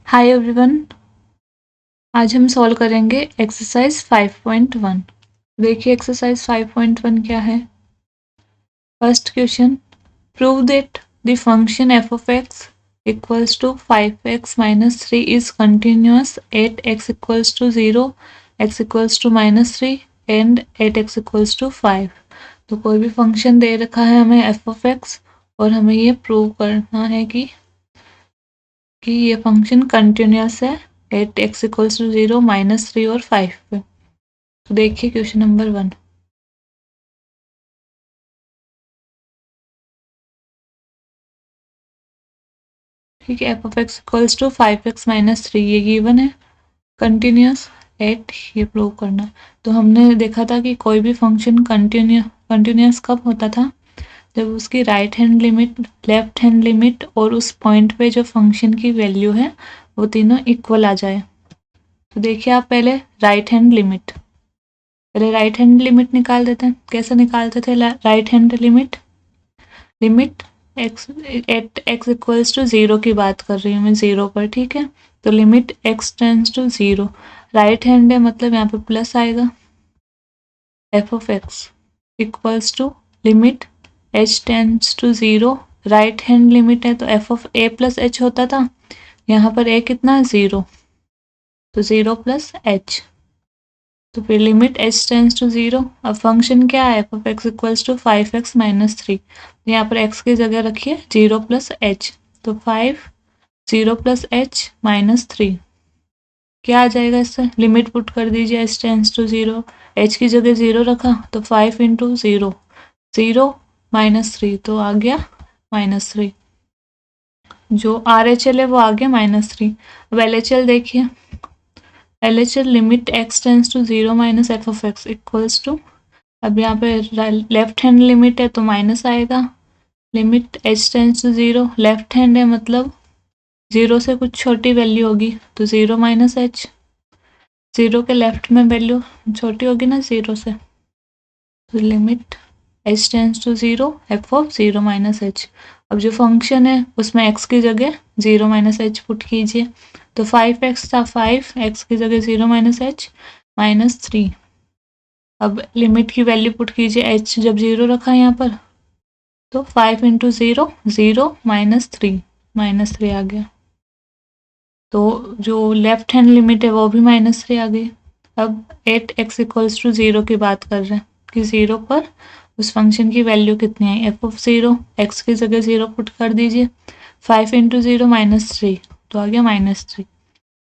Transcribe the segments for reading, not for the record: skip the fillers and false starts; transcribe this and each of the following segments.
Hi everyone, आज हम solve करेंगे एक्सरसाइज 5.1। देखिए एक्सरसाइज 5.1 क्या है। First question, prove that the function f of x equals to 5x minus 3 is continuous at x equals to 0, x equals to -3 and at x equals to 5। तो कोई भी function दे रखा है हमें f of x और हमें ये प्रूव करना है कि ये फंक्शन कंटिन्यूअस है एट एक्स इक्वल्स टू 0, -3 और 5 पे। तो देखिए क्वेश्चन नंबर 1। ठीक है, f of x equals to 5x minus 3 ये गिवन है, कंटिन्यूअस एट ये प्रूव करना। तो हमने देखा था कि कोई भी फंक्शन कंटिन्यूअस कब होता था, जब उसकी right hand limit, left hand limit और उस पॉइंट पे जो फंक्शन की वैल्यू है वो तीनों इक्वल आ जाए। तो देखिए आप पहले राइट हैंड लिमिट, पहले राइट हैंड लिमिट निकाल देते हैं। कैसे निकालते थे right hand limit? Limit x at x equals to 0 की बात कर रही हूँ मैं, 0 पर। ठीक है, तो limit x tends to 0, right hand है मतलब यहाँ पे प्लस आएगा। F of x equals to limit h tends to 0, right hand limit है तो f of a plus h होता था, यहाँ पर ए कितना 0, तो 0 प्लस एच, तो फिर लिमिट एच टेंस टू 0। अब फंक्शन क्या है, f of x equals to 5x minus 3, यहाँ पर x की जगह रखिए 0 प्लस एच, तो 5 0 प्लस एच माइनस 3 क्या आ जाएगा, इससे लिमिट पुट कर दीजिए एच टेंस टू 0, एच की जगह 0 रखा तो 5 इंटू 0, 0 माइनस 3 तो आ गया -3, जो आर एच एल है वो आ गया -3। अब एल एच एल देखिए, LHL limit x tends to 0 minus f of x equals to, अब यहाँ पे लेफ्ट हैंड लिमिट है तो माइनस आएगा, limit h tense to 0, left hand है मतलब 0 से कुछ छोटी वैल्यू होगी तो 0 माइनस एच, 0 के लेफ्ट में वैल्यू छोटी होगी ना 0 से, तो limit h tense to 0 F of 0 minus h. अब जो फंक्शन है उसमें x की जगह 0 माइनस एच पुट कीजिए, तो 5x था, 5 x की जगह 0 माइनस एच -3। अब लिमिट की वैल्यू पुट कीजिए, h जब 0 रखा यहाँ पर तो 5 इंटू 0, 0 -3 आ गया, तो जो लेफ्ट हैंड लिमिट है वो भी -3 आ गई। अब एट एक्स इक्वल्स टू 0 की बात कर रहे हैं कि 0 पर उस फंक्शन की वैल्यू कितनी आई, एफ ऑफ 0, एक्स की जगह 0 पुट कर दीजिए, 5 इंटू 0 -3 तो आ गया -3।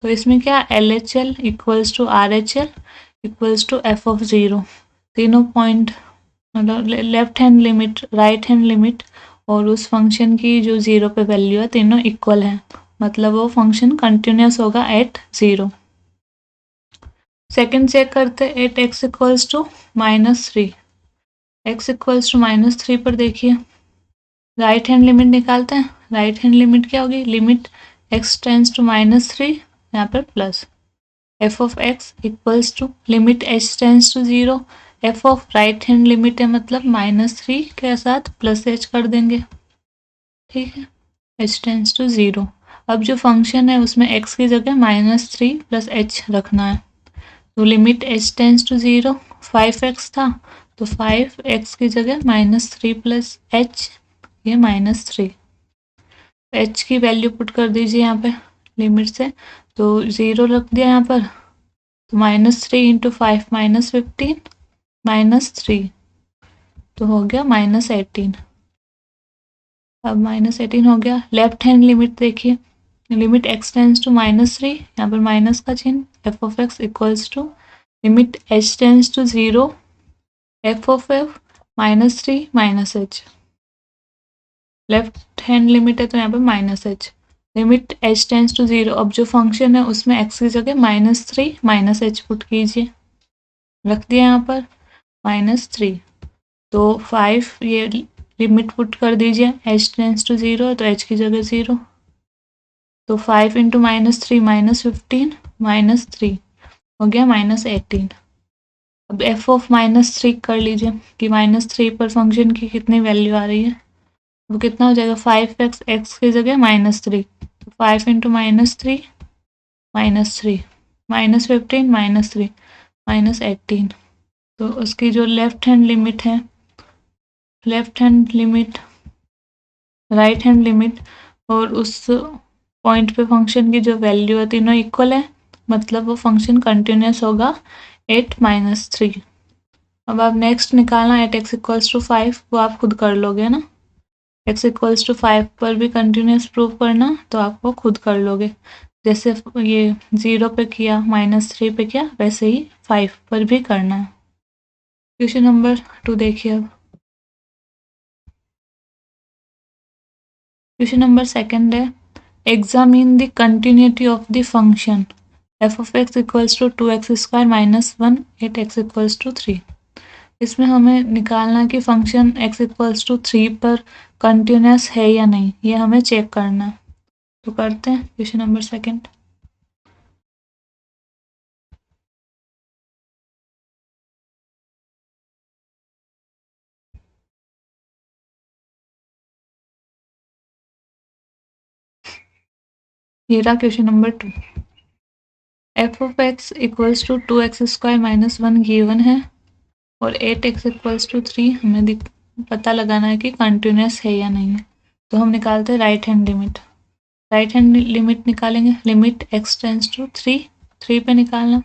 तो इसमें क्या, L H L equals to R H L equals to f of 0, तीनों पॉइंट मतलब left hand limit, right hand limit और उस फंक्शन की जो 0 पे वैल्यू है तीनों इक्वल है, मतलब वो फंक्शन कंटिन्यूस होगा एट 0। सेकंड चेक करते हैं, at x equals to -3, x equals to -3 पर देखिए राइट हैंड लिमिट निकालते हैं। राइट हैंड लिमिट क्या होगी, लिमिट एक्स टेंस टू -3, यहाँ पर plus f of x equals to limit h tends to 0, F of right hand limit है मतलब -3 के साथ प्लस एच कर देंगे। ठीक है, एच टेंस टू 0। अब जो फंक्शन है उसमें x की जगह -3 प्लस एच रखना है, तो limit h tends to 0, 5x था तो 5x की जगह -3 प्लस एच, ये -3, एच की वैल्यू पुट कर दीजिए यहाँ पे लिमिट से, तो 0 रख दिया यहाँ पर, तो -3 इंटू 5 -15 -3 तो हो गया -18। अब -18 हो गया। लेफ्ट हैंड लिमिट देखिए, लिमिट x टेंस टू -3, यहाँ पर माइनस का चिन्ह, f of x equals to limit h tense to 0, F of f -3 -h, left hand limit है तो यहाँ पर -h, limit h tense to 0। अब जो फंक्शन है उसमें x की जगह -3 -h पुट कीजिए, रख दिया यहाँ पर -3, तो 5 ये लिमिट पुट कर दीजिए, h टेंस टू 0 तो h की जगह 0, तो 5 इंटू -3 -15 -3 हो गया -18। अब f ऑफ -3 कर लीजिए कि -3 पर फंक्शन की कितनी वैल्यू आ रही है, वो कितना हो जाएगा, 5x, x की जगह -3, तो 5 इंटू -3 -3, -15 -3 -18। तो उसकी जो लेफ्ट हैंड लिमिट है, left hand limit, right hand limit और उस पॉइंट पे फंक्शन की जो वैल्यू है तीनों इक्वल है, मतलब वो फंक्शन कंटिन्यूस होगा 8 -3। अब आप नेक्स्ट निकालना एट x इक्वल्स टू 5, वो आप खुद कर लोगे ना। x इक्वल्स टू 5 पर भी कंटिन्यूस प्रूव करना तो आप वो खुद कर लोगे, जैसे ये 0 पे किया, -3 पे किया, वैसे ही 5 पर भी करना है। क्वेश्चन नंबर 2 देखिए अब। क्वेश्चन नंबर सेकंड है, examine the continuity of the function f of x equals to 2x square minus 1 at x equals to 3। इसमें हमें निकालना कि फंक्शन x इक्वल्स टू 3 पर कंटिन्यूस है या नहीं, ये हमें चेक करना है। तो करते हैं क्वेश्चन नंबर सेकंड। ये रहा question number 2। f of x equals to 2x square minus 1 given है और 8x इक्वल्स टू 3 हमें पता लगाना है कि कंटिन्यूस है या नहीं है। तो हम निकालते हैं right hand limit. Right hand limit निकालेंगे, लिमिट x टेंस टू 3 पे निकालना,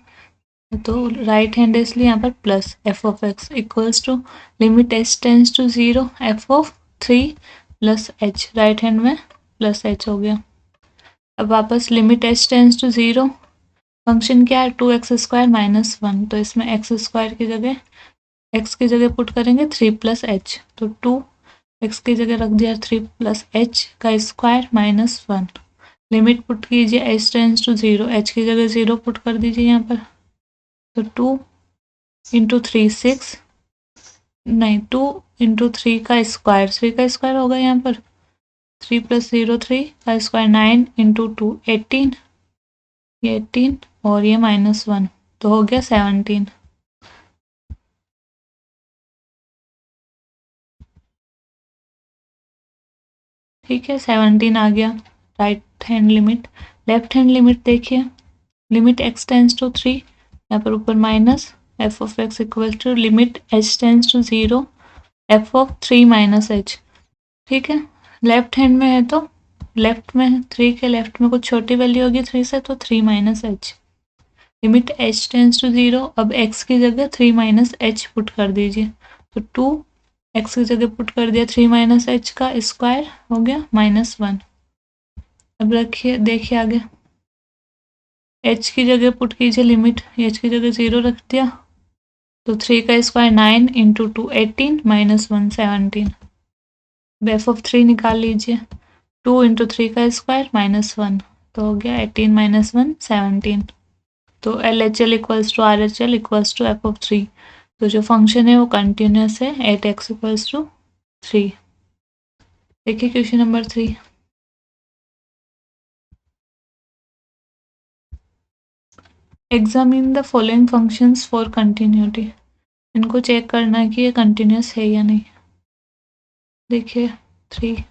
तो राइट हैंड इसलिए यहाँ पर plus f of x equals to limit h tense to 0 f of 3 plus h, right hand में प्लस h हो गया। अब वापस limit h tense to 0, function क्या है 2x स्क्वायर माइनस 1, तो इसमें x स्क्वायर की जगह x की जगह पुट करेंगे 3 प्लस h, तो 2x की जगह रख दिया 3 प्लस h का स्क्वायर माइनस 1। लिमिट पुट कीजिए h टेंस टू 0, h की जगह 0 पुट कर दीजिए यहाँ पर, तो 2 इंटू 3 6, नहीं 2 इंटू 3 का स्क्वायर, 3 का स्क्वायर होगा यहाँ पर, 3 प्लस 0 3 का स्क्वायर 9 इंटू 2 18, ये 18 और ये -1, तो हो गया 17। ठीक है 17 आ गया right hand limit. Left hand limit देखिए, लिमिट x टेंस टू 3, यहाँ पर ऊपर minus f of x equal to limit h tense to 0 f of 3 minus h। ठीक है, लेफ्ट हैंड में है तो लेफ्ट में 3 के लेफ्ट में कुछ छोटी वैल्यू होगी 3 से, तो 3 minus h। Limit h tense to 0, अब x की जगह 3 माइनस h पुट कर दीजिए, तो 2 x की जगह पुट कर दिया 3 माइनस h का स्क्वायर हो गया -1। अब रखिए देखिए आगे, h की जगह पुट कीजिए लिमिट, h की जगह 0 रख दिया, तो 3 का स्क्वायर 9 इंटू 2 18 -1 17। f ऑफ 3 निकाल लीजिए, 2 इंटू 3 का स्क्वायर -1, तो हो गया 18 -1 17। तो LHL equals to RHL equals to f of 3, तो जो फंक्शन है वो कंटिन्यूस है एट x इक्वल्स टू 3। देखिए question number 3। Examine the following functions for continuity, इनको चेक करना है कि ये कंटिन्यूस है या नहीं। देखिए 3,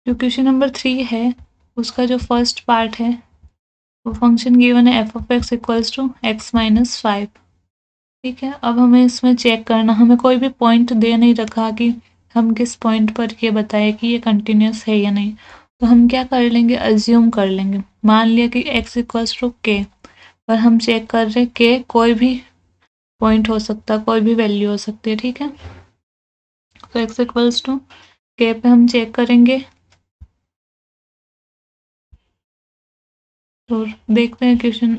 जो क्वेश्चन नंबर 3 है उसका जो फर्स्ट पार्ट है वो फंक्शन गिवन है f of x equals to x minus 5। ठीक है, अब हमें इसमें चेक करना, हमें कोई भी पॉइंट दे नहीं रखा कि हम किस पॉइंट पर ये बताए कि ये कंटिन्यूस है या नहीं, तो हम क्या कर लेंगे, अज्यूम कर लेंगे। मान लिया कि x इक्वल्स टू k, पर हम चेक कर रहे k कोई भी पॉइंट हो सकता, कोई भी वैल्यू हो सकती है। ठीक है, तो x इक्वल्स टू k पे हम चेक करेंगे, तो देखते हैं क्वेश्चन।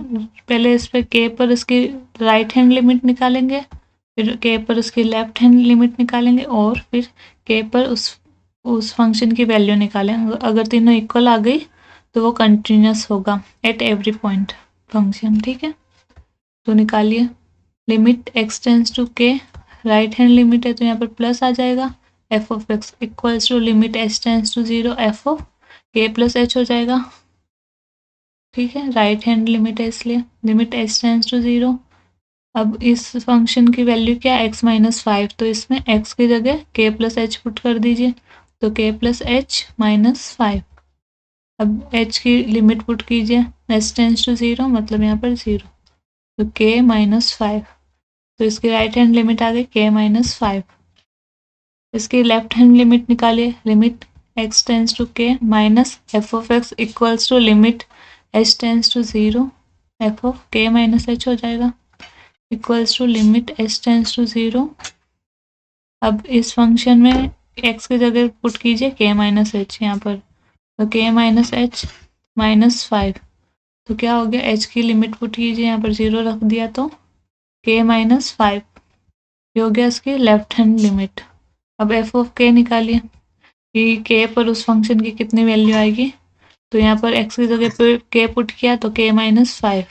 पहले इस पे k पर इसकी राइट हैंड लिमिट निकालेंगे, फिर k पर उसकी लेफ्ट हैंड लिमिट निकालेंगे और फिर k पर उस फंक्शन की वैल्यू निकालेंगे। अगर तीनों इक्वल आ गई तो वो कंटिन्यूस होगा एट एवरी पॉइंट फंक्शन। ठीक है, तो निकालिए limit x tends to k, right hand limit है तो यहाँ पर प्लस आ जाएगा, f of x equals to limit h tense to 0 f of k plus h हो जाएगा। ठीक है, राइट हैंड लिमिट है इसलिए लिमिट h टेंस टू 0 अब इस फंक्शन की वैल्यू क्या है, x माइनस 5, तो इसमें x की जगह k प्लस एच पुट कर दीजिए, तो k प्लस एच माइनस 5। अब h की लिमिट पुट कीजिए, s टेंस टू 0 मतलब यहाँ पर 0, तो k माइनस 5, तो इसकी राइट हैंड लिमिट आ गई k माइनस 5। इसकी लेफ्ट हैंड लिमिट निकालिए, limit x tends to k minus f of x equals to limit h tense to 0 F of k minus h हो जाएगा, equals to limit h tense to 0। अब इस function में x की जगह put कीजिए k minus H यहाँ पर, तो k माइनस एच माइनस 5, तो क्या हो गया, h की लिमिट पुट कीजिए, यहाँ पर 0 रख दिया तो k माइनस 5, ये हो गया इसकी लेफ्ट हैंड लिमिट। अब एफ ऑफ k निकालिए कि k पर उस फंक्शन की कितनी वैल्यू आएगी, तो यहाँ पर x की जगह पे k पुट किया तो k माइनस 5,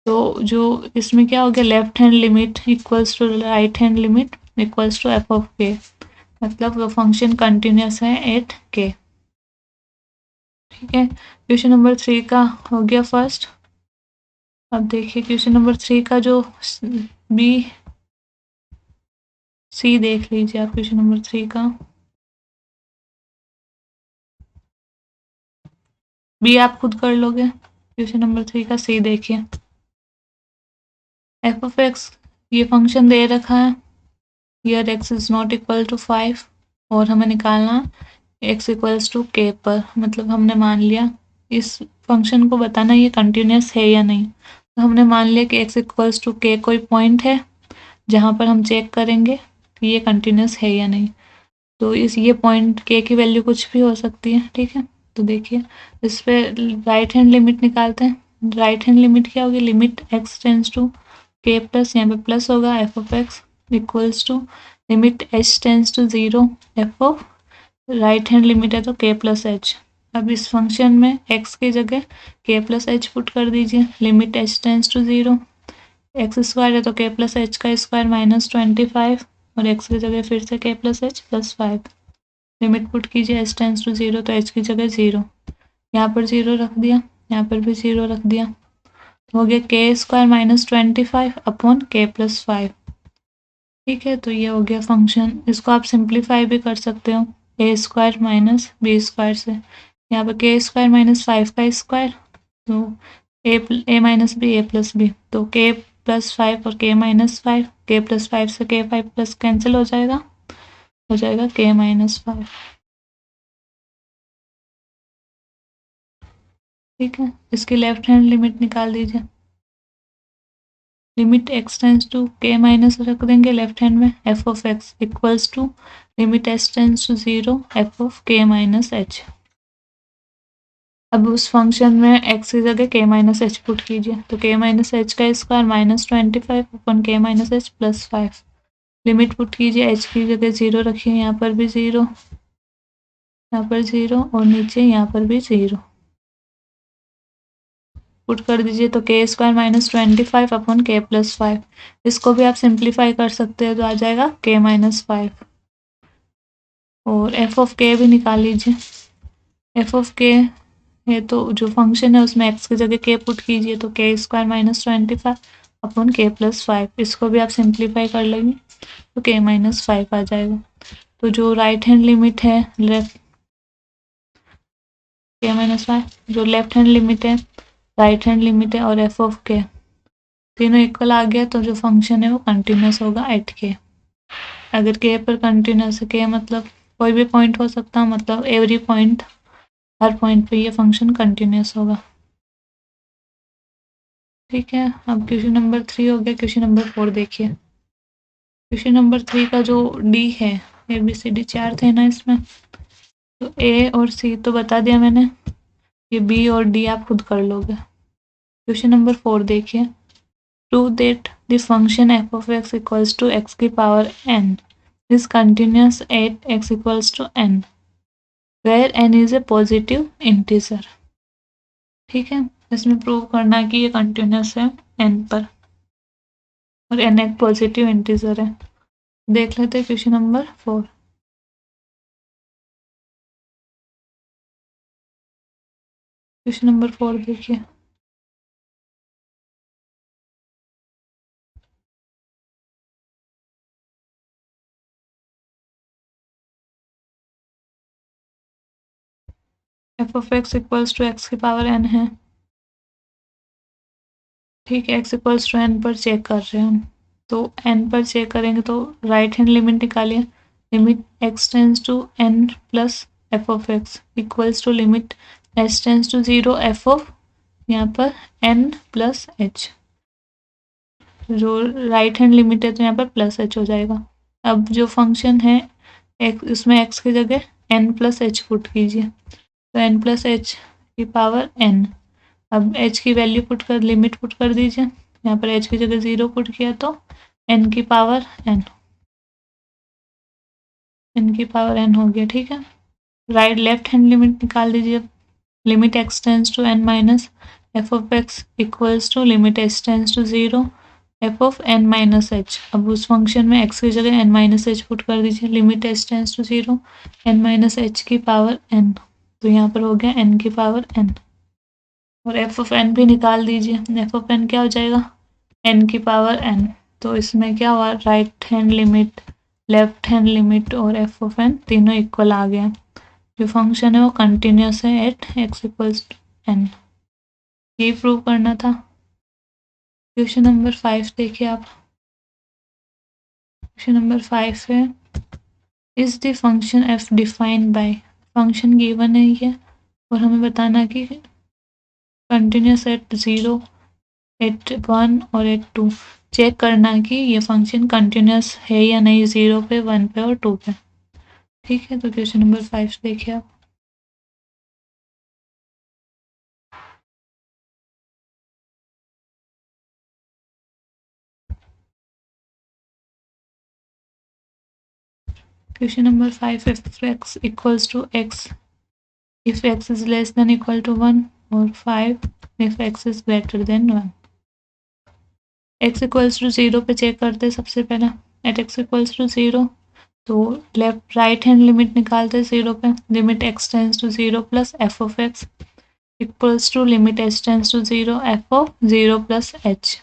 तो जो इसमें क्या हो गया, left hand limit equals to right hand limit equals to f of k, मतलब वो फंक्शन कंटिन्यूस है एट के। ठीक है, क्वेश्चन नंबर 3 का हो गया फर्स्ट। अब देखिए क्वेश्चन नंबर 3 का जो बी सी देख लीजिए आप, क्वेश्चन नंबर 3 का बी आप खुद कर लोगे, क्वेश्चन नंबर 3 का सी देखिए, एफ ऑफ एक्स ये फंक्शन दे रखा है, here X is not equal to 5 और हमें निकालना x इक्वल्स टू के पर, मतलब हमने मान लिया इस फंक्शन को बताना ये कंटिन्यूस है या नहीं, तो हमने मान लिया कि x इक्वल्स टू के कोई पॉइंट है जहाँ पर हम चेक करेंगे कि ये कंटिन्यूस है या नहीं, तो इस ये पॉइंट के की वैल्यू कुछ भी हो सकती है। ठीक है, तो देखिए इस पे राइट हैंड लिमिट निकालते हैं, राइट हैंड लिमिट क्या होगी, limit x tends to k plus, यहाँ पे प्लस होगा f of x equals to limit h tense to 0 F of right hand limit है तो k प्लस एच। अब इस फंक्शन में x की जगह k प्लस एच पुट कर दीजिए, limit h tense to 0, x square है तो k प्लस एच का स्क्वायर माइनस 25 और x की जगह फिर से k plus h plus 5, limit put कीजिए h टेंस टू 0, तो h की जगह 0, यहाँ पर 0 रख दिया, यहाँ पर भी 0 रख दिया, तो हो गया k square minus 25 upon k plus 5। ठीक है, तो ये हो गया फंक्शन, इसको आप सिंप्लीफाई भी कर सकते हो ए स्क्वायर माइनस बी स्क्वायर से, यहाँ पर के स्क्वायर माइनस 5 का स्क्वायर, तो ए माइनस बी ए प्लस बी, तो के प्लस 5 और के माइनस 5, के प्लस 5 से के 5 प्लस कैंसिल हो जाएगा के माइनस 5। ठीक है, इसकी लेफ्ट हैंड लिमिट निकाल दीजिए, limit x tends to k minus रख देंगे लेफ्ट हैंड में, f of x equals to limit h tends to 0 F of k minus h. अब उस फंक्शन में x की जगह k माइनस एच पुट कीजिए, तो k माइनस एच का स्क्वायर माइनस 25 अपन k minus H plus 5, limit put कीजिए, h की जगह 0 रखिए, यहाँ पर भी 0, यहाँ पर 0 और नीचे यहाँ पर भी 0 पुट कर दीजिए, तो k square minus 25 upon k plus 5, इसको भी आप सिंप्लीफाई कर सकते हैं तो आ जाएगा k माइनस 5। और एफ ऑफ k भी निकाल लीजिए, एफ ऑफ k है तो जो फंक्शन है उसमें x की जगह k पुट कीजिए, तो k square minus 25 upon k plus 5, इसको भी आप सिंप्लीफाई कर लेंगे तो k माइनस 5 आ जाएगा। तो जो राइट हैंड लिमिट है लेफ्ट k माइनस 5, जो लेफ्ट हैंड लिमिट है राइट हैंड लिमिट है और एफ ऑफ के तीनों इक्वल आ गया, तो जो फंक्शन है वो कंटिन्यूस होगा एट के। अगर के पर कंटिन्यूस है, के मतलब कोई भी पॉइंट हो सकता, मतलब एवरी पॉइंट, हर पॉइंट पे ये फंक्शन कंटिन्यूस होगा। ठीक है, अब क्वेश्चन नंबर 3 हो गया, क्वेश्चन नंबर 4 देखिए, क्वेश्चन नंबर 3 का जो डी है, ए बी सी डी 4 थे ना इसमें, तो ए और सी तो बता दिया मैंने, ये बी और डी आप खुद कर लोगे। क्वेश्चन नंबर 4 देखिए, prove that the function F of x equals to x की power N is continuous at x equals to N where N is a positive integer. ठीक है, इसमें प्रूव करना है कि ये कंटिन्यूस है एन पर और एन एक पॉजिटिव इंटीजर है। देख लेते हैं क्वेश्चन नंबर 4। क्वेश्चन नंबर 4 देखिए, F of x equals to x की पावर एन है, ठीक है। एक्स इक्वल्स टू एन पर चेक कर रहे हैं हम, तो एन पर चेक करेंगे तो राइट हैंड लिमिट निकालिए, limit x tends to n plus f of x equals to limit s tends to 0 F of यहाँ पर एन प्लस एच, जो राइट हैंड लिमिट है तो यहाँ पर प्लस एच हो जाएगा। अब जो फंक्शन है इसमें एक्स की जगह एन प्लस एच पुट कीजिए, तो एन प्लस एच की पावर एन। अब एच की वैल्यू पुट कर लिमिट पुट कर दीजिए, यहाँ पर एच की जगह 0 पुट किया तो एन की पावर एन, एन की पावर एन हो गया, ठीक है। राइट लेफ्ट हैंड लिमिट निकाल दीजिए, limit x tends to n minus f of x equals to limit h tends to 0 F of n minus h. अब उस फंक्शन में एक्स की जगह एन माइनस एच पुट कर दीजिए, limit h tends to 0 n minus h की power n, तो यहाँ पर हो गया एन की पावर एन। और एफ ऑफ एन भी निकाल दीजिए, एफ ऑफ एन क्या हो जाएगा, एन की पावर एन। तो इसमें क्या हुआ, right hand limit, left hand limit और एफ ऑफ एन तीनों इक्वल आ गया। जो फंक्शन है वो कंटिन्यूस है at x equals to n. ये प्रूव करना था। क्वेश्चन नंबर 5 देखिए आप। क्वेश्चन नंबर 5 है, is the function F defined by, function given है ये और हमें बताना कि कंटिन्यूस एट 0 एट 1 और एट 2, चेक करना कि ये फंक्शन कंटिन्यूस है या नहीं 0 पे 1 पे और 2 पे, ठीक है। तो क्वेश्चन नंबर 5 देखिए आप। Question number 5, if x equals to x, if x is less than equal to 1, और 5 if x is greater than 1। x equals to 0 पे चेक करते हैं सबसे पहले, एट x इक्वल्स टू 0 तो लेफ्ट राइट हैंड लिमिट निकालते हैं 0 पे, limit x tends to 0 plus f of x equals to limit h tense to 0 F of 0 plus h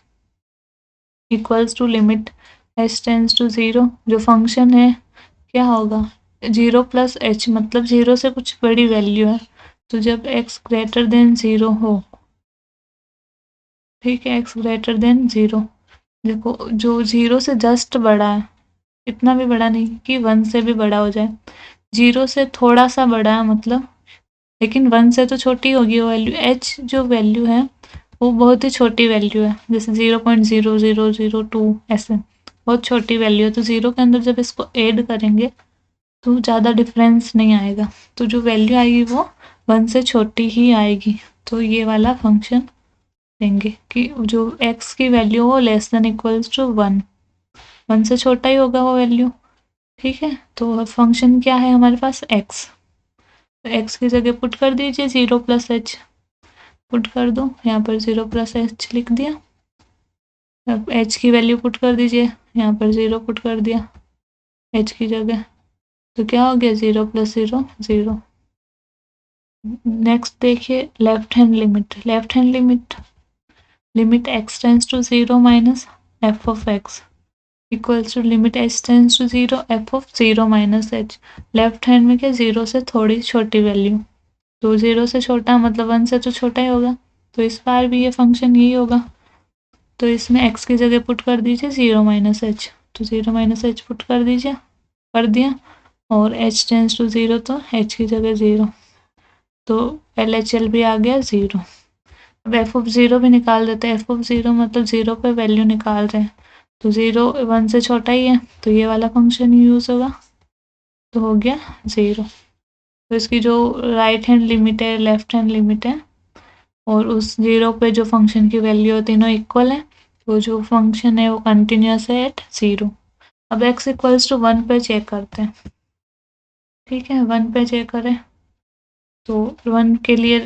equals to limit h tense to 0, जो function है क्या होगा 0 plus h, मतलब 0 से कुछ बड़ी वैल्यू है, तो जब x ग्रेटर देन 0 हो, ठीक है, x ग्रेटर देन 0, देखो जो 0 से जस्ट बड़ा है, इतना भी बड़ा नहीं कि 1 से भी बड़ा हो जाए, 0 से थोड़ा सा बड़ा है मतलब, लेकिन 1 से तो छोटी होगी वो वैल्यू, h जो वैल्यू है वो बहुत ही छोटी वैल्यू है, जैसे 0.0002 ऐसे बहुत छोटी वैल्यू है, तो 0 के अंदर जब इसको ऐड करेंगे तो ज़्यादा डिफरेंस नहीं आएगा, तो जो वैल्यू आएगी वो 1 से छोटी ही आएगी। तो ये वाला फंक्शन देंगे कि जो x की वैल्यू हो लेस देन इक्वल्स टू 1, 1 से छोटा ही होगा वो वैल्यू, ठीक है। तो फंक्शन क्या है हमारे पास x, तो x की जगह पुट कर दीजिए 0 प्लस एच, पुट कर दो यहाँ पर 0 प्लस एच लिख दिया। अब h की वैल्यू पुट कर दीजिए, यहाँ पर 0 पुट कर दिया h की जगह, तो क्या हो गया 0 प्लस 0 0। नेक्स्ट देखिए left hand limit, left hand limit, limit x tends to 0 minus f of x equals to limit h tense to 0 F of 0 minus h। Left hand में क्या 0 से थोड़ी छोटी वैल्यू, तो 0 से छोटा मतलब 1 से तो छोटा ही होगा, तो इस बार भी ये फंक्शन यही होगा, तो इसमें x की जगह पुट कर दीजिए 0 माइनस एच, तो 0 माइनस एच पुट कर दीजिए, कर दिया, और h टेंस टू 0 तो h की जगह 0, तो LHL भी आ गया 0। अब एफ ऑफ 0 भी निकाल देते हैं, एफ ऑफ 0 मतलब 0 पे वैल्यू निकाल रहे हैं, तो 0 1 से छोटा ही है, तो ये वाला फंक्शन यूज़ होगा, तो हो गया 0। तो इसकी जो राइट हैंड लिमिट है लेफ्ट हैंड लिमिट है और उस 0 पे जो फंक्शन की वैल्यू है तीनों इक्वल है, तो जो फंक्शन है वो कंटिन्यूस है एट 0। अब x इक्वल्स टू 1 पे चेक करते हैं, ठीक है, 1 पे चेक करें तो 1 के लिए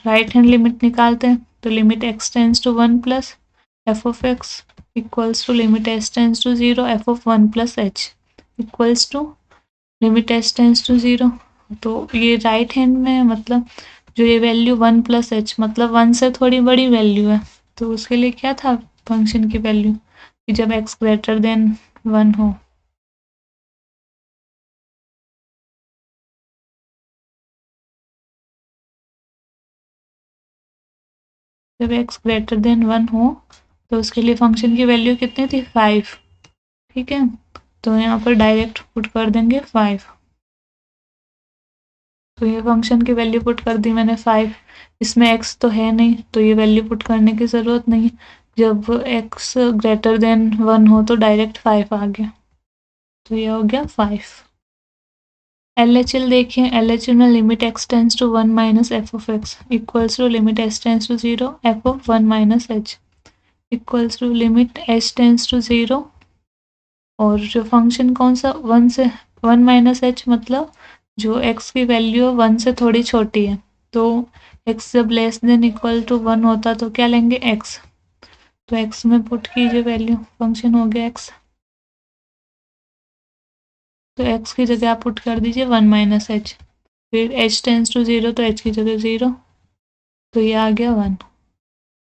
राइट हैंड लिमिट निकालते हैं, तो limit x tends to 1 plus f of x equals to limit h tense to 0 F of 1 plus h equals to limit h tense to 0। तो ये राइट हैंड में मतलब जो ये वैल्यू 1 प्लस एच मतलब 1 से थोड़ी बड़ी वैल्यू है, तो उसके लिए क्या था फंक्शन की वैल्यू कि जब x ग्रेटर देन 1 हो, जब x ग्रेटर देन 1 हो तो उसके लिए फंक्शन की वैल्यू कितनी थी 5। ठीक है, तो यहाँ पर डायरेक्ट पुट कर देंगे 5। तो ये फंक्शन की वैल्यू पुट कर दी मैंने 5। इसमें x तो है नहीं तो ये वैल्यू पुट करने की ज़रूरत नहीं। जब x ग्रेटर देन 1 हो तो डायरेक्ट 5 आ गया, तो ये हो गया 5। LHL देखिए, LHL में limit x tends to 1 minus f of x equals to limit h tense to 0 F of 1 minus h equals to limit h tense to 0। और जो फंक्शन कौन सा 1 से 1 माइनस h मतलब जो x की वैल्यू 1 से थोड़ी छोटी है, तो x जब लेस देन इक्वल टू 1 होता तो क्या लेंगे x। तो x में पुट कीजिए वैल्यू, फंक्शन हो गया x। तो x की जगह आप पुट कर दीजिए 1 माइनस h, फिर h टेंस टू 0 तो h की जगह 0, तो ये आ गया 1।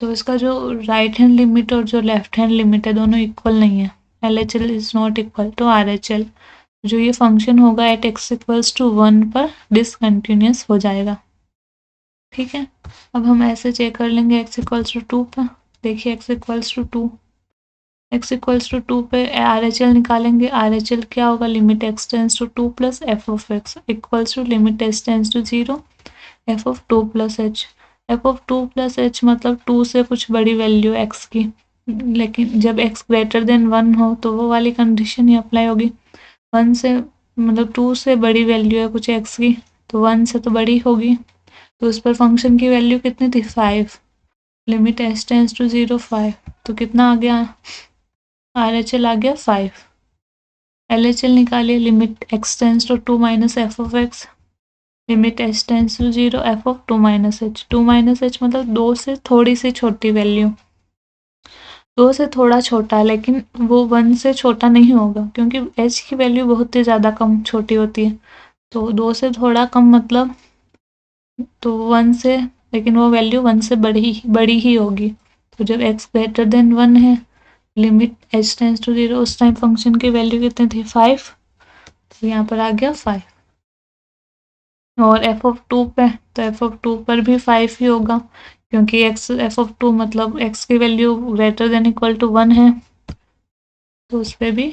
तो इसका जो राइट हैंड लिमिट और जो लेफ्ट हैंड लिमिट है दोनों इक्वल नहीं है। LHL is not equal to RHL। जो ये फंक्शन होगा एट x इक्वल्स टू 1 पर डिसकंटिन्यूस हो जाएगा। ठीक है, अब हम ऐसे चेक कर लेंगे x इक्वल्स टू 2 पर। देखिए x equals to 2, x equals to 2 पे RHL निकालेंगे। RHL क्या होगा, limit x tends to 2 plus f of x equals to limit h tense to 0 F of 2 plus h। F of 2 plus h मतलब 2 से कुछ बड़ी वैल्यू x की, लेकिन जब x ग्रेटर देन 1 हो तो वो वाली कंडीशन ही अप्लाई होगी। 1 से मतलब 2 से बड़ी वैल्यू है कुछ x की, तो 1 से तो बड़ी होगी, तो उस पर फंक्शन की वैल्यू कितनी थी 5। लिमिट h टेंस टू 0 5, तो कितना आ गया RHL आ गया 5। LHL निकालिए, limit x tends to 2 minus f of x limit h tense to 0 F of 2 minus h. 2 minus h मतलब 2 से थोड़ी सी छोटी वैल्यू, 2 से थोड़ा छोटा, लेकिन वो 1 से छोटा नहीं होगा क्योंकि h की वैल्यू बहुत ही ज़्यादा कम छोटी होती है। तो 2 से थोड़ा कम मतलब तो 1 से, लेकिन वो वैल्यू 1 से बड़ी ही होगी। तो जब x ग्रेटर देन 1 है, लिमिट h टेंस टू 0, उस टाइम फंक्शन की वैल्यू कितनी थी 5, तो यहाँ पर आ गया 5। और एफ ऑफ 2 पे, तो एफ ऑफ 2 पर भी 5 ही होगा क्योंकि x एफ ऑफ 2 मतलब x की value greater than equal to 1 है, तो उस पर भी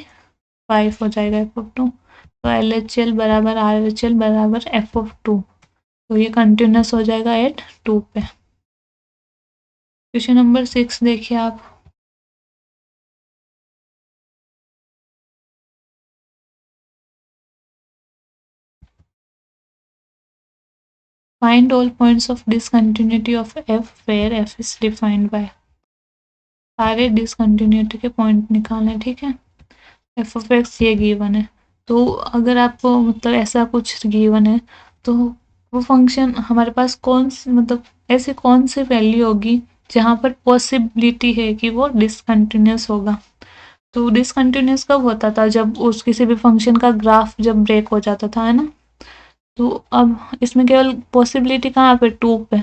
5 हो जाएगा एफ ऑफ 2। तो LHL बराबर RHL बराबर एफ ऑफ 2, तो ये कंटिन्यूस हो जाएगा एट 2 पे। क्वेश्चन नंबर 6 देखिए आप। Find all points of discontinuity of f where f is defined by। सारे डिसकंटिन्यूटी के पॉइंट निकालने, ठीक है। एफ ऑफ एक्स ये गिवन है, तो अगर आपको मतलब ऐसा कुछ गिवन है तो वो फंक्शन हमारे पास कौन मतलब ऐसी कौन सी वैल्यू होगी जहाँ पर पॉसिबिलिटी है कि वो डिसकंटिन्यूस होगा। तो डिसकंटिन्यूस कब होता था, जब उस किसी भी फंक्शन का ग्राफ जब ब्रेक हो जाता था, है ना। तो अब इसमें केवल पॉसिबिलिटी कहाँ पे 2 पे,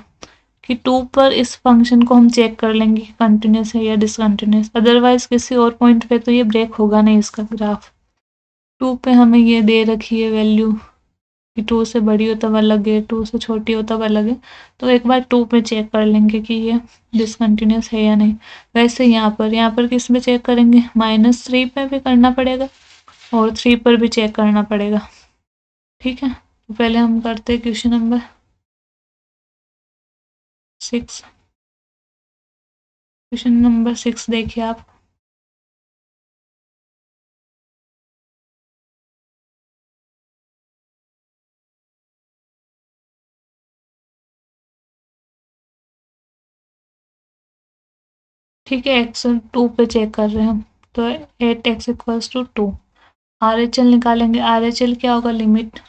कि 2 पर इस फंक्शन को हम चेक कर लेंगे कंटिन्यूस है या डिसकंटिन्यूस। अदरवाइज किसी और पॉइंट पे तो ये ब्रेक होगा नहीं इसका ग्राफ। 2 पे हमें ये दे रखी है वैल्यू कि 2 से बड़ी हो तब अलग है, 2 से छोटी हो तब अलग है। तो एक बार 2 पे चेक कर लेंगे कि ये डिसकंटिन्यूस है या नहीं। वैसे यहाँ पर किस में चेक करेंगे, -3 पे भी करना पड़ेगा और 3 पर भी चेक करना पड़ेगा। ठीक है, तो पहले हम करते हैं क्वेश्चन नंबर 6। क्वेश्चन नंबर 6 देखिए आप। ठीक है, एक्स 2 पे चेक कर रहे हैं हम, तो 8x इक्वल्स टू 2। RHL निकालेंगे। RHL क्या होगा, limit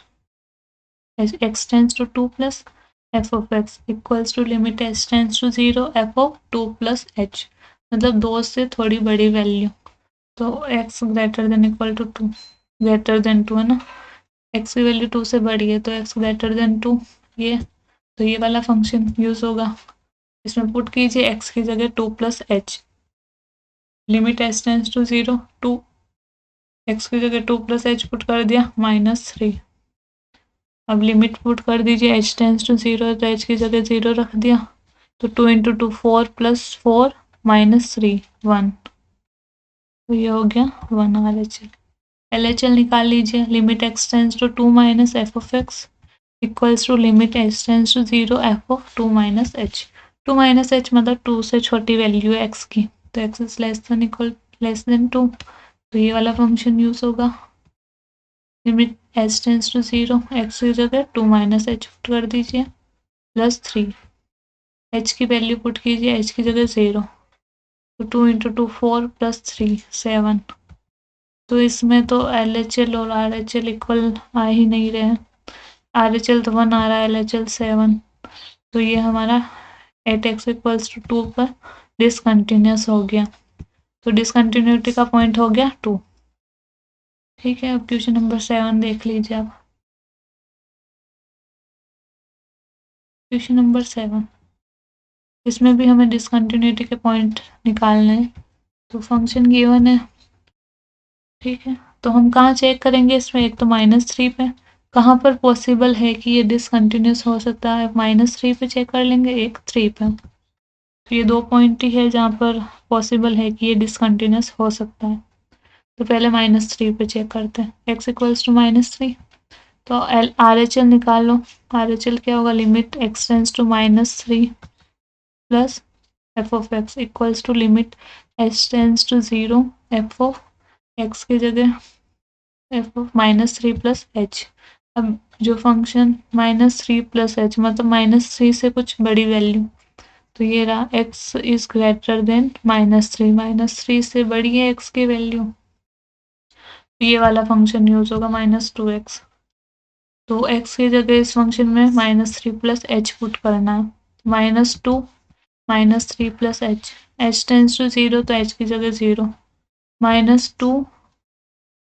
x tends to 2 plus f of x equals to limit h tense to 0 F of 2 plus h, मतलब 2 से थोड़ी बड़ी वैल्यू। तो x greater than equal to 2, greater than 2 है ना, x की वैल्यू 2 से बड़ी है तो x ग्रेटर देन 2, ये तो ये वाला फंक्शन यूज होगा। इसमें पुट कीजिए x की जगह 2 plus h, limit h tense to 0 2, x की जगह 2 प्लस h पुट कर दिया -3। अब लिमिट पुट कर दीजिए h टेंस टू 0 तो h की जगह 0 रख दिया, तो 2 इंटू 2 4 प्लस 4 माइनस 3 1, तो ये हो गया 1 RHL। LHL निकाल लीजिए। Limit x tends to 2 minus f of x equals to limit h tense to 0 F of 2 minus h. 2 minus h मतलब 2 से छोटी वैल्यू है x की, तो x is less than equal less than 2, तो ये वाला फंक्शन यूज होगा। लिमिट h टेंस टू 0, x की जगह 2 माइनस एच पुट कर दीजिए प्लस 3, h की वैल्यू पुट कीजिए, h की जगह 0, तो 2 इंटू 2 4 प्लस 3 7, तो इसमें तो LHL और RHL इक्वल आ ही नहीं रहे हैं। RHL तो 1 आ रहा है, LHL 7, तो ये हमारा 8x इक्वल्स टू 2 पर डिसकंटिन्यूस हो गया, तो डिसकंटिन्यूटी का पॉइंट हो गया 2। ठीक है, अब क्वेश्चन नंबर 7 देख लीजिए आप। क्वेश्चन नंबर 7, इसमें भी हमें डिसकंटिन्यूटी के पॉइंट निकालने हैं, तो फंक्शन गिवन है। ठीक है, तो हम कहाँ चेक करेंगे इसमें, एक तो -3 पे, कहाँ पर पॉसिबल है कि ये डिसकंटिन्यूस हो सकता है, -3 पे चेक कर लेंगे, एक 3 पे, तो ये 2 पॉइंट ही है जहाँ पर पॉसिबल है कि ये डिसकंटिन्यूस हो सकता है। तो पहले -3 पे चेक करते हैं, x इक्वल्स टू -3, तो RHL निकाल लो। RHL क्या होगा, limit x tends to -3 plus f of x equals to limit h tense to 0 F of x की जगह एफ ऑफ -3 प्लस h। अब जो फंक्शन -3 प्लस h मतलब -3 से कुछ बड़ी वैल्यू, तो ये रहा x इज ग्रेटर देन -3, -3 से बड़ी है x की वैल्यू, तो ये वाला फंक्शन यूज होगा -2x। तो x की जगह इस फंक्शन में -3 प्लस h पुट करना है, -2 -3 प्लस h टेंस टू 0, तो h की जगह 0, -2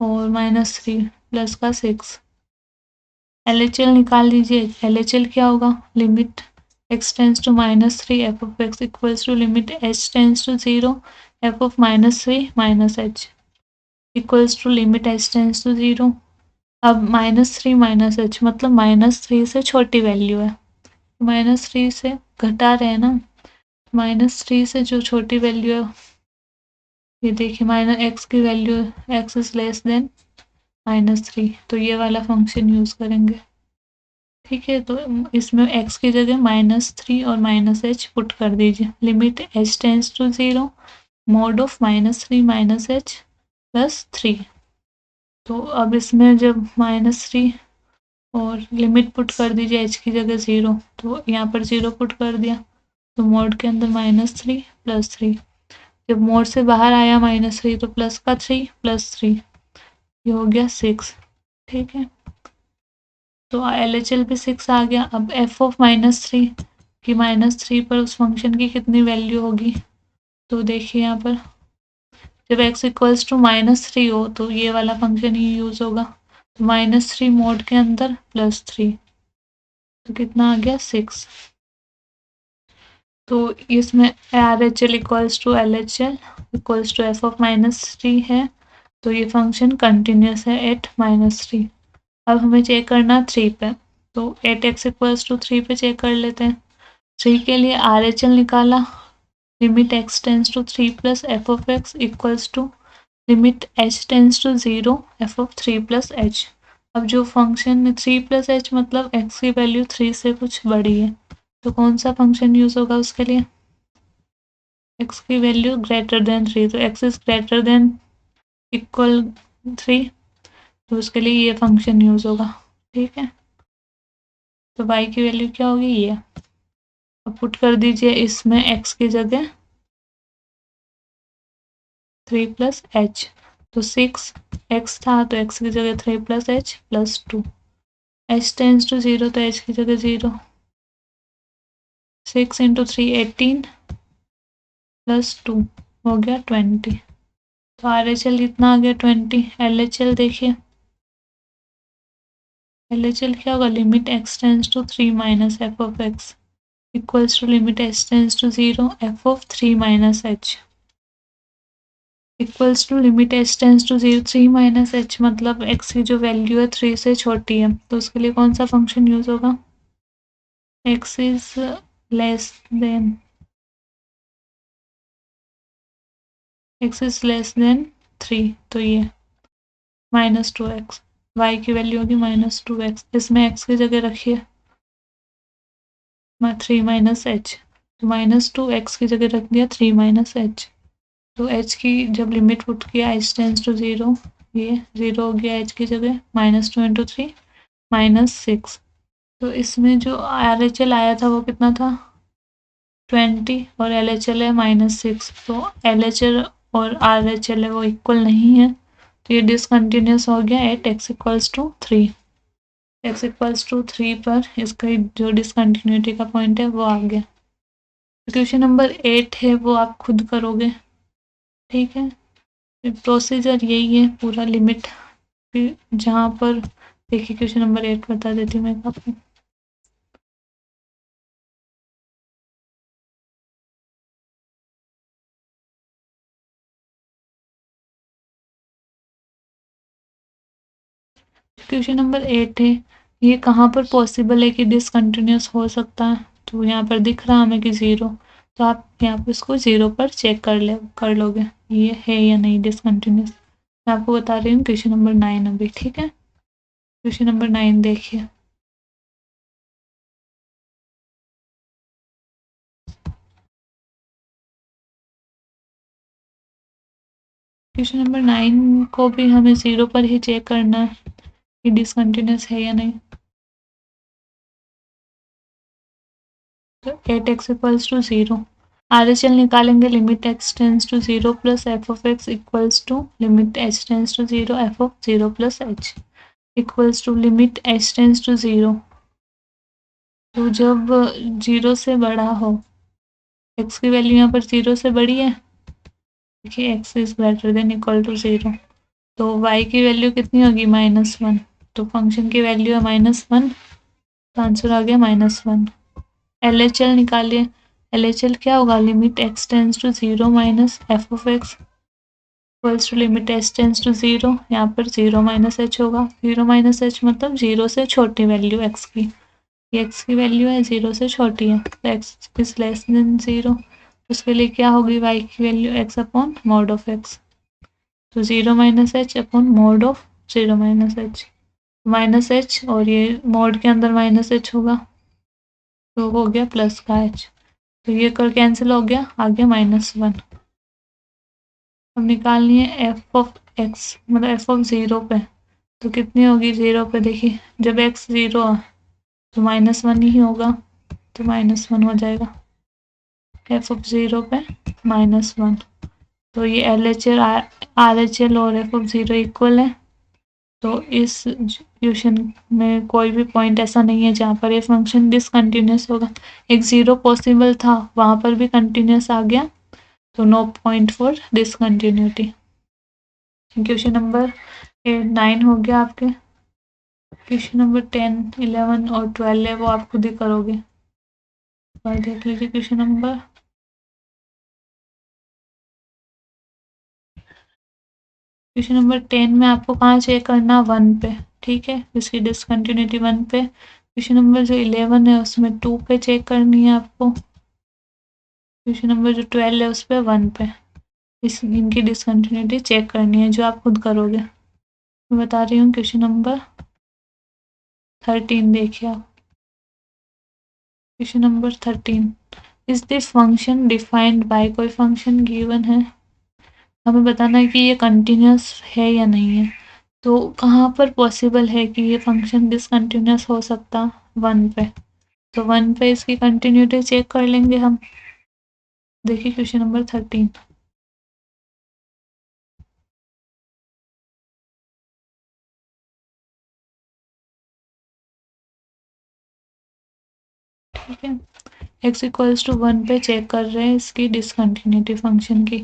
और -3 प्लस का 6। LHL निकाल लीजिए। LHL क्या होगा, limit x tends to -3 f of x equals to limit h tense to 0 F of -3 minus h equals to limit h tense to 0। अब -3 माइनस h मतलब -3 से छोटी वैल्यू है, -3 से घटा रहे हैं ना, -3 से जो छोटी वैल्यू है, ये देखिए -x की value x is less then -3, तो ये वाला फंक्शन यूज करेंगे। ठीक है, तो इसमें x की जगह -3 और -h पुट कर दीजिए। Limit h tense to 0 mod of -3 minus h plus 3, तो अब इसमें जब -3 और लिमिट पुट कर दीजिए h की जगह 0, तो यहाँ पर 0 पुट कर दिया, तो मोड के अंदर -3 प्लस 3, जब मोड से बाहर आया -3 तो प्लस का 3 प्लस 3, ये हो गया 6। ठीक है, तो LHL भी 6 आ गया। अब f ऑफ -3 कि -3 पर उस फंक्शन की कितनी वैल्यू होगी, तो देखिए यहाँ पर जब x इक्वल्स टू -3 हो तो ये वाला फंक्शन ही यूज होगा, तो -3 मोड के अंदर प्लस 3, तो कितना आ गया 6। तो इसमें RHL equals to LHL equals to f of -3 है, तो ये फंक्शन कंटिन्यूस है एट -3। अब हमें चेक करना 3 पे, तो 8x इक्वल्स टू 3 पे चेक कर लेते हैं। 3 के लिए RHL निकाला, limit x tends to 3 plus f of x equals to limit h tense to 0 F of 3 plus h। अब जो फंक्शन 3 प्लस h मतलब x की वैल्यू 3 से कुछ बड़ी है, तो कौन सा फंक्शन यूज होगा उसके लिए, x की वैल्यू ग्रेटर देन 3, तो x is greater than equal 3, तो उसके लिए ये फंक्शन यूज होगा। ठीक है, तो y की वैल्यू क्या होगी, ये अब पुट कर दीजिए इसमें x की जगह 3 प्लस h, तो 6 x था तो x की जगह 3 plus h plus 2, h tense to 0 तो h की जगह 0, 6 इंटू 3 18 प्लस 2 हो गया 20, तो RHL कितना आ गया 20। LHL देखिए, LHL क्या होगा, limit x tends to 3 minus f of x equals to limit h tense to 0 F of 3 minus h equals to limit h tense to 0 3 minus h मतलब x की जो वैल्यू है 3 से छोटी है, तो उसके लिए कौन सा फंक्शन यूज होगा, x is less then x is less then 3, तो ये -2x, y की वैल्यू होगी -2x, इसमें x की जगह रखिए 3 माइनस एच, तो -2x की जगह रख दिया 3 माइनस एच, तो h की जब लिमिट पुट किया h टेंस टू 0, ये 0 हो गया h की जगह, -2 इंटू 3 -6, तो इसमें जो RHL आया था वो कितना था 20 और LHL है -6, तो LHL और RHL है वो इक्वल नहीं है, तो ये डिसकंटिन्यूस हो गया at x equals to 3। x equals to 3 पर इसका जो डिसकंटिन्यूटी का पॉइंट है वो आ गया। क्वेश्चन नंबर 8 है वो आप खुद करोगे, ठीक है। प्रोसीजर यही है पूरा, लिमिट फिर जहाँ पर देखिए क्वेश्चन नंबर 8 बता देती हूँ मैं आपको। क्वेश्चन नंबर 8 है, ये कहाँ पर पॉसिबल है कि डिसकंटिन्यूस हो सकता है, तो यहाँ पर दिख रहा हमें कि 0, तो आप यहाँ पर इसको 0 पर चेक कर लोगे ये है या नहीं डिसकंटिन्यूस। मैं आपको बता रही हूँ क्वेश्चन नंबर 9 अभी, ठीक है। क्वेश्चन नंबर 9 देखिए, क्वेश्चन नंबर 9 को भी हमें 0 पर ही चेक करना है कि डिसकंटिन्यूस है या नहीं। तो 8x इक्वल्स टू 0, RHL निकालेंगे, limit x tends to 0 plus f of x equals to limit h tense to 0 F of 0 plus h equals to limit h tense to 0, तो जब 0 से बड़ा हो, x की वैल्यू यहाँ पर 0 से बड़ी है, देखिए x is greater than equal to 0, तो y की वैल्यू कितनी होगी -1, तो फंक्शन की वैल्यू है -1, तो आंसर आ गया -1। LHL निकालिए, LHL क्या होगा, limit x tends to 0 minus f of x equals to limit h tense to 0, यहाँ पर 0 माइनस h होगा, 0 माइनस h मतलब 0 से छोटी वैल्यू x की, ये x की वैल्यू है 0 से छोटी है, तो x इज लेस देन 0, उसके लिए क्या होगी y की value x upon mod of x, तो 0 minus h upon mod of 0 minus h, minus h और ये मॉड के अंदर माइनस h होगा, तो हो गया प्लस का h, तो ये कर कैंसिल हो गया, आ गया -1। अब निकालनी है एफ ऑफ एक्स, मतलब एफ ऑफ 0 पे, तो कितनी होगी 0 पे, देखिए जब x 0 है तो -1 ही होगा, तो -1 हो जाएगा एफ ऑफ 0 पे -1, तो ये LHL RHL और एफ ऑफ 0 इक्वल है, तो इस क्वेश्चन में कोई भी पॉइंट ऐसा नहीं है जहाँ पर ये फंक्शन डिसकंटिन्यूस होगा, एक 0 पॉसिबल था वहाँ पर भी कंटिन्यूस आ गया, तो no point for discontinuity. Question number 9 हो गया आपके। क्वेश्चन नंबर 10, 11 और 12 है वो आप खुद ही करोगे, और देख लीजिए क्वेश्चन नंबर 10 में आपको कहाँ चेक करना, 1 पे, ठीक है, इसकी डिसकंटिन्यूटी 1 पे। क्वेश्चन नंबर जो 11 है उसमें 2 पे चेक करनी है आपको, क्वेश्चन नंबर जो 12 है उस पर 1 पे, इनकी डिसकंटिन्यूटी चेक करनी है जो आप खुद करोगे। मैं बता रही हूँ क्वेश्चन नंबर 13 देखिए आप, question number 13, is the function defined by, कोई फंक्शन गिवन है, हमें बताना है कि ये कंटिन्यूस है या नहीं है, तो कहाँ पर पॉसिबल है कि ये फंक्शन डिसकंटिन्यूस हो सकता, 1 पे, तो 1 पे इसकी कंटिन्यूटी चेक कर लेंगे हम। देखिए क्वेश्चन नंबर 13, ठीक है, x इक्वल्स टू 1 पे चेक कर रहे हैं इसकी डिसकंटिन्यूटी फंक्शन की,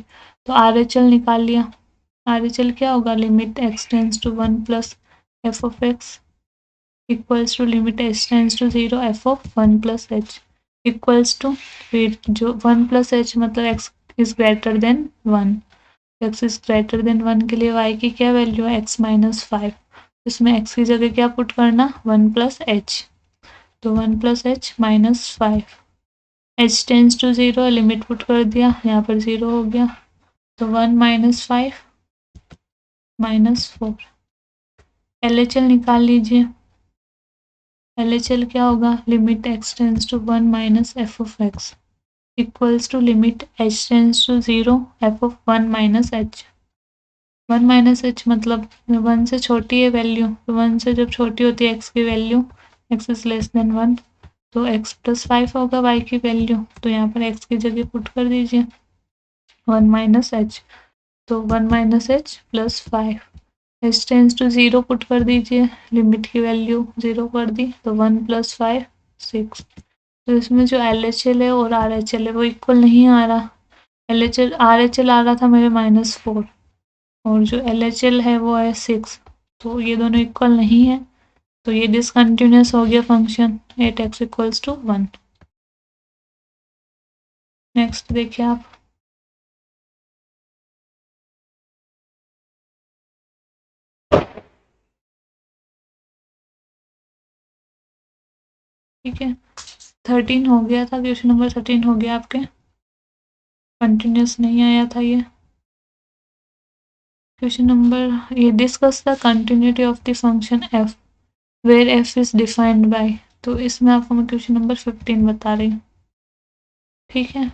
तो RHL निकाल लिया, RHL क्या होगा, limit x tends to 1 plus f of x equals to limit h tense to 0 F of 1 plus h equals to, फिर जो 1 प्लस h मतलब x is greater than 1, x is greater than 1 के लिए y की क्या value है, x minus 5, इसमें x की जगह क्या पुट करना, 1 प्लस h, तो 1 plus h -5, h tense to 0 limit put कर दिया, यहाँ पर 0 हो गया, तो 1 - 5 -4। LHL निकाल लीजिए। LHL क्या होगा, limit x tends to 1 minus f of x equals to limit h tense to 0 f of 1 minus h। 1 minus h मतलब 1 से छोटी है वैल्यू, तो 1 से जब छोटी होती है x की value, x is less then 1, तो x प्लस 5 होगा y की वैल्यू, तो यहाँ पर x की जगह पुट कर दीजिए 1 माइनस h, तो 1 minus h plus 5। h tense to 0 put कर दीजिए, लिमिट की वैल्यू 0 कर दी, तो 1 प्लस 5 6। तो इसमें जो LHL है और RHL है वो इक्वल नहीं आ रहा। RHL आ रहा था मेरे -4 और जो LHL है वो है 6, तो ये दोनों इक्वल नहीं है, तो ये डिसकंटिन्यूस हो गया function 8x equals to 1। Next देखिए आप, ठीक है 13 हो गया था, क्वेश्चन नंबर 13 हो गया आपके, कंटिन्यूस नहीं आया था ये क्वेश्चन नंबर। ये discuss the continuity of the function f where f is defined by, तो इसमें आपको मैं क्वेश्चन नंबर 15 बता रही हूँ, ठीक है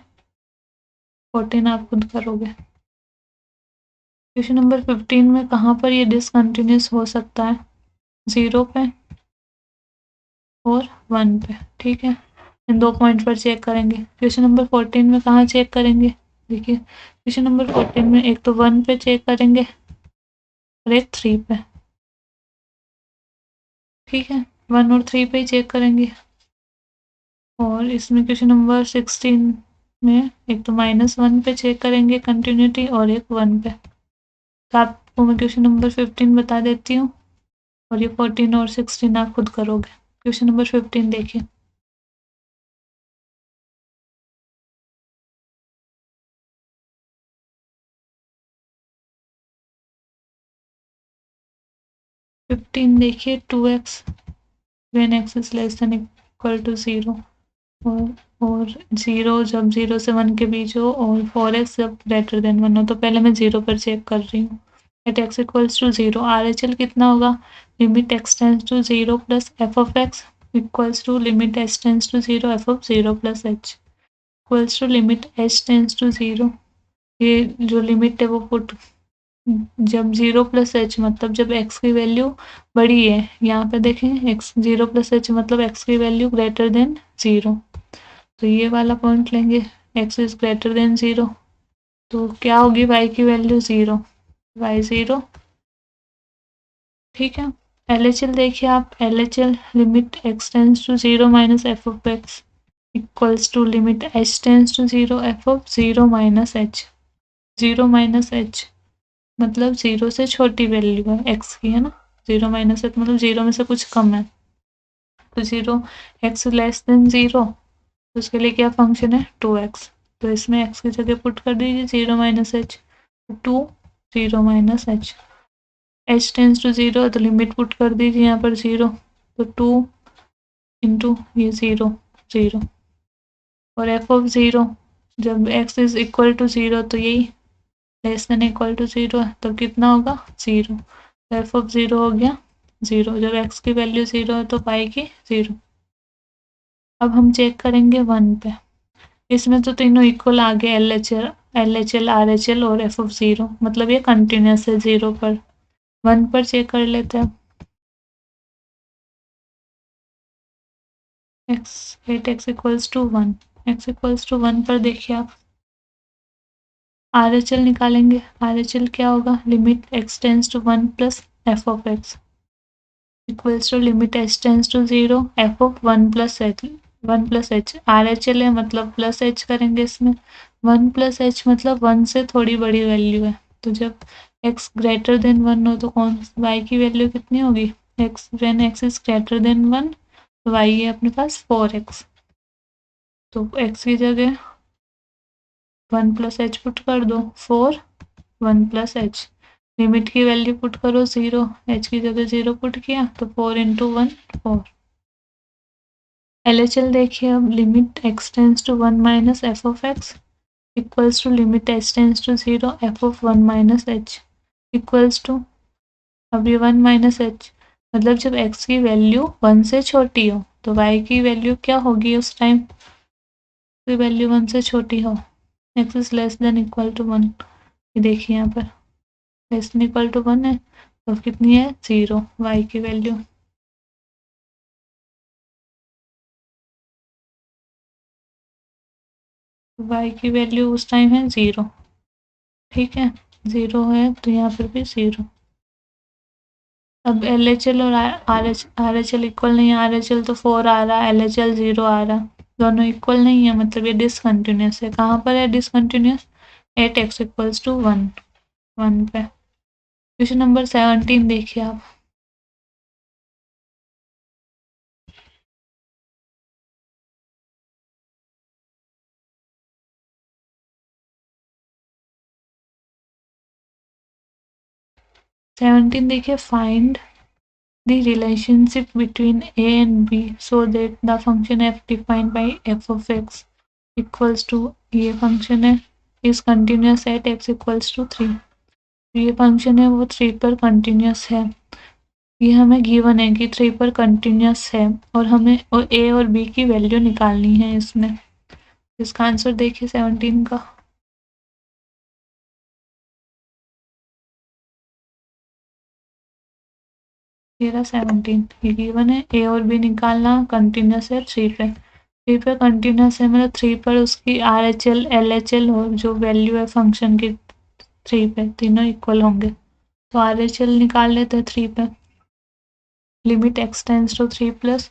14 आप खुद करोगे। क्वेश्चन नंबर 15 में कहाँ पर ये डिसकंटिन्यूस हो सकता है, 0 पे और 1 पे, ठीक है इन 2 पॉइंट पर चेक करेंगे। क्वेश्चन नंबर 14 में कहाँ चेक करेंगे, देखिए क्वेश्चन नंबर 14 में एक तो 1 पे चेक करेंगे और एक 3 पे, ठीक है 1 और 3 पे ही चेक करेंगे। और इसमें क्वेश्चन नंबर 16 में एक तो -1 पे चेक करेंगे कंटिन्यूटी और एक 1 पे। तो आपको मैं क्वेश्चन नंबर 15 बता देती हूँ और ये 14 और 16 आप खुद करोगे। क्वेश्चन नंबर 15 देखिए, देखिए 2x when x is less than equal to 0 और 0 जब 0 से 1 के बीच हो और 4x जब ग्रेटर देन 1 हो, तो पहले मैं 0 पर चेक कर रही हूँ। At x equals to 0 RHL कितना होगा, limit x tends to 0 plus f of x equals to limit h tense to 0 f of 0 plus h equals to limit h tense to 0। ये जो लिमिट है वो put जब 0 plus h मतलब जब x की वैल्यू बड़ी है, यहाँ पे देखें x 0 प्लस h मतलब x की वैल्यू ग्रेटर देन 0, तो ये वाला पॉइंट लेंगे x इज ग्रेटर देन 0, तो क्या होगी y की वैल्यू 0, y 0, ठीक है। LHL देखिए आप, LHL limit x tends to 0 minus f of x equals to limit h tense to 0 f of 0 minus h, 0 minus h मतलब 0 से छोटी वैल्यू है x की, है ना, 0 माइनस h मतलब 0 में से कुछ कम है, तो 0 x लेस देन 0, तो उसके लिए क्या फंक्शन है 2x, तो इसमें x की जगह पुट कर दीजिए 0 minus h, 2 0 minus h, h tense to 0 तो लिमिट पुट कर दीजिए यहाँ पर 0, तो 2 इंटू ये 0 0 और f ऑफ 0 जब x इज इक्वल टू 0 तो यही लेस देन इक्वल टू 0 है, तो कितना होगा 0, तो f ऑफ 0 हो गया 0, जब x की वैल्यू 0 है तो पाई की 0। अब हम चेक करेंगे 1 पे, इसमें तो तीनों इक्वल आ गए, LHL RHL और f ऑफ 0 मतलब ये कंटिन्यूस है 0 पर। 1 पर चेक कर लेते हैं, x 8x equals to 1, x equals to 1 पर देखिए आप RHL निकालेंगे, RHL क्या होगा, limit x tends to 1 plus f of x equals to limit h tense to 0 f of 1 plus h, RHL है मतलब प्लस h करेंगे इसमें, 1 प्लस h मतलब 1 से थोड़ी बड़ी वैल्यू है, तो जब x ग्रेटर देन 1 हो तो कौन y की वैल्यू कितनी होगी, x when x is greater than 1, तो y है अपने पास 4x, तो x की जगह 1 प्लस h पुट कर दो 4 1 प्लस h, लिमिट की वैल्यू पुट करो 0, h की जगह 0 पुट किया तो 4 इंटू 1 4, LHL देखिए अब, limit x tends to 1 minus f of x equals to limit h tense to 0 F of 1 minus h equals to, अब ये 1 माइनस h मतलब जब x की वैल्यू 1 से छोटी हो तो y की वैल्यू क्या होगी उस टाइम, की वैल्यू 1 से छोटी हो, x is less than equal to 1। ये देखिए यहाँ पर लेस देन इक्वल टू 1 है तो कितनी है 0 y की वैल्यू। y की वैल्यू उस टाइम है 0, ठीक है 0 है तो यहाँ पर भी 0। अब LHL और RHL इक्वल नहीं है, RHL तो 4 आ रहा है, LHL 0 आ रहा, दोनों इक्वल नहीं है मतलब ये डिसकंटिन्यूस है। कहाँ पर है discontinuous, at x equals to 1 पे। क्वेश्चन नंबर 17 देखिए आप, देखिए, find the relationship between a and b so that the function f defined by f of x equals to, ये फंक्शन है is continuous at x equals to 3, ये function है वो 3 पर कंटिन्यूस है। ये हमें गिवन है कि 3 पर कंटिन्यूस है और हमें और a और b की वैल्यू निकालनी है इसमें। इसका आंसर देखिए 17 का, ये रहा 17, ये गिवन है a और b निकालना, कंटिन्यूस है 3 पे, 3 पे कंटिन्यूस है मतलब 3 पर उसकी RHL LHL और जो वैल्यू है फंक्शन की 3 पे तीनों इक्वल होंगे, तो RHL निकाल लेते हैं 3 पे। Limit x tends to 3 plus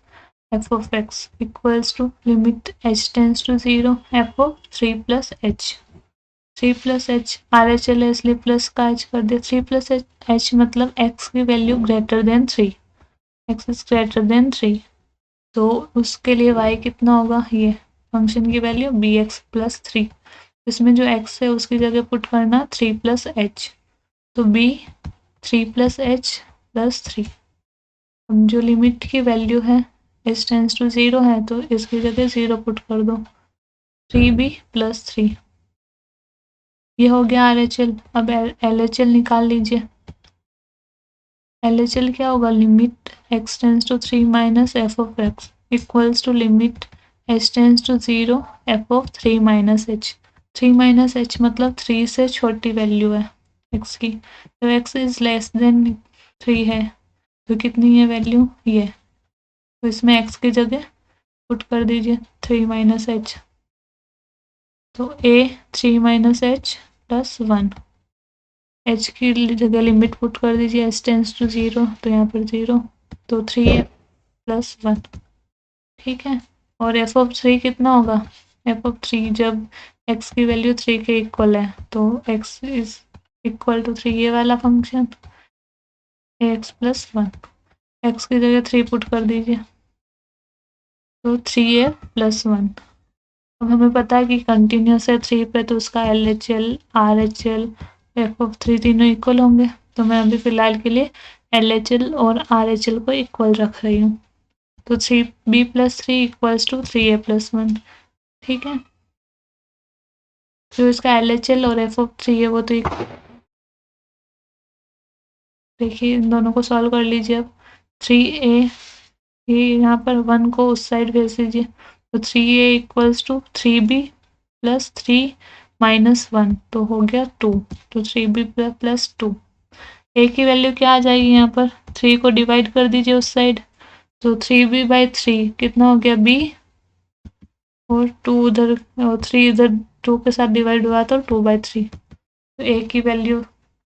f of x equals to limit h tense to 0 F of 3 plus h, 3 plus h RHL है इसलिए प्लस का h कर दिया, 3 प्लस h मतलब x की value greater then 3, x is greater then 3, तो उसके लिए y कितना होगा, ये फंक्शन की वैल्यू bx प्लस 3, इसमें जो x है उसकी जगह पुट करना 3 प्लस h, तो b 3 प्लस h प्लस 3। अब जो लिमिट की वैल्यू है h टेंस टू 0 है तो इसकी जगह 0 पुट कर दो, 3b प्लस 3, ये हो गया RHL। अब LHL निकाल लीजिए, LHL क्या होगा, limit x tends to 3 minus f of x equals to limit h tense to 0 F of 3 minus h, 3 minus h मतलब 3 से छोटी वैल्यू है x की, तो x इज लेस देन 3 है तो कितनी है वैल्यू, ये, तो इसमें x की जगह पुट कर दीजिए 3 माइनस h, तो a 3 minus h plus 1, h की जगह लिमिट पुट कर दीजिए h टेंस टू 0 तो यहाँ पर 0, तो 3 प्लस 1, ठीक है। और एफ ऑफ 3 कितना होगा, एफ ऑफ 3 जब x की वैल्यू 3 के इक्वल है तो x इज इक्वल टू 3, ये वाला फंक्शन ax प्लस 1, x की जगह 3 पुट कर दीजिए तो 3a प्लस 1। अब हमें पता है कि कंटिन्यूस है 3 पे तो उसका LHL RHL एफ ऑफ 3 तीनों इक्वल होंगे, तो मैं अभी फिलहाल के लिए LHL और RHL को इक्वल रख रही हूँ, तो 3b plus 3 equals to 3a plus 1, ठीक है। जो इसका LHL और एफ ऑफ 3 है वो तो देखिए इन दोनों को सॉल्व कर लीजिए। अब 3a, ये यहाँ पर 1 को उस साइड भेज दीजिए, तो 3a equals to 3b plus 3 minus 1 तो हो गया 2, तो 3b प्लस 2, a की वैल्यू क्या आ जाएगी यहाँ पर, 3 को डिवाइड कर दीजिए उस साइड, तो 3b बाई 3 कितना हो गया b, और 2 उधर और 3 इधर 2 के साथ डिवाइड हुआ तो 2 बाई 3, तो a की वैल्यू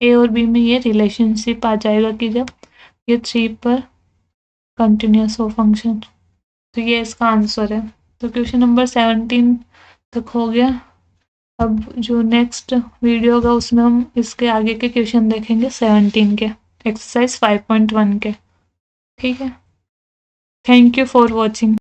a और b में ये रिलेशनशिप आ जाएगा कि जब ये 3 पर कंटिन्यूस हो फंक्शन, तो ये इसका आंसर है। तो क्वेश्चन नंबर 17 तक हो गया। अब जो नेक्स्ट वीडियो होगा उसमें हम इसके आगे के क्वेश्चन देखेंगे 17 के, एक्सरसाइज 5.1 के, ठीक है। Thank you for watching.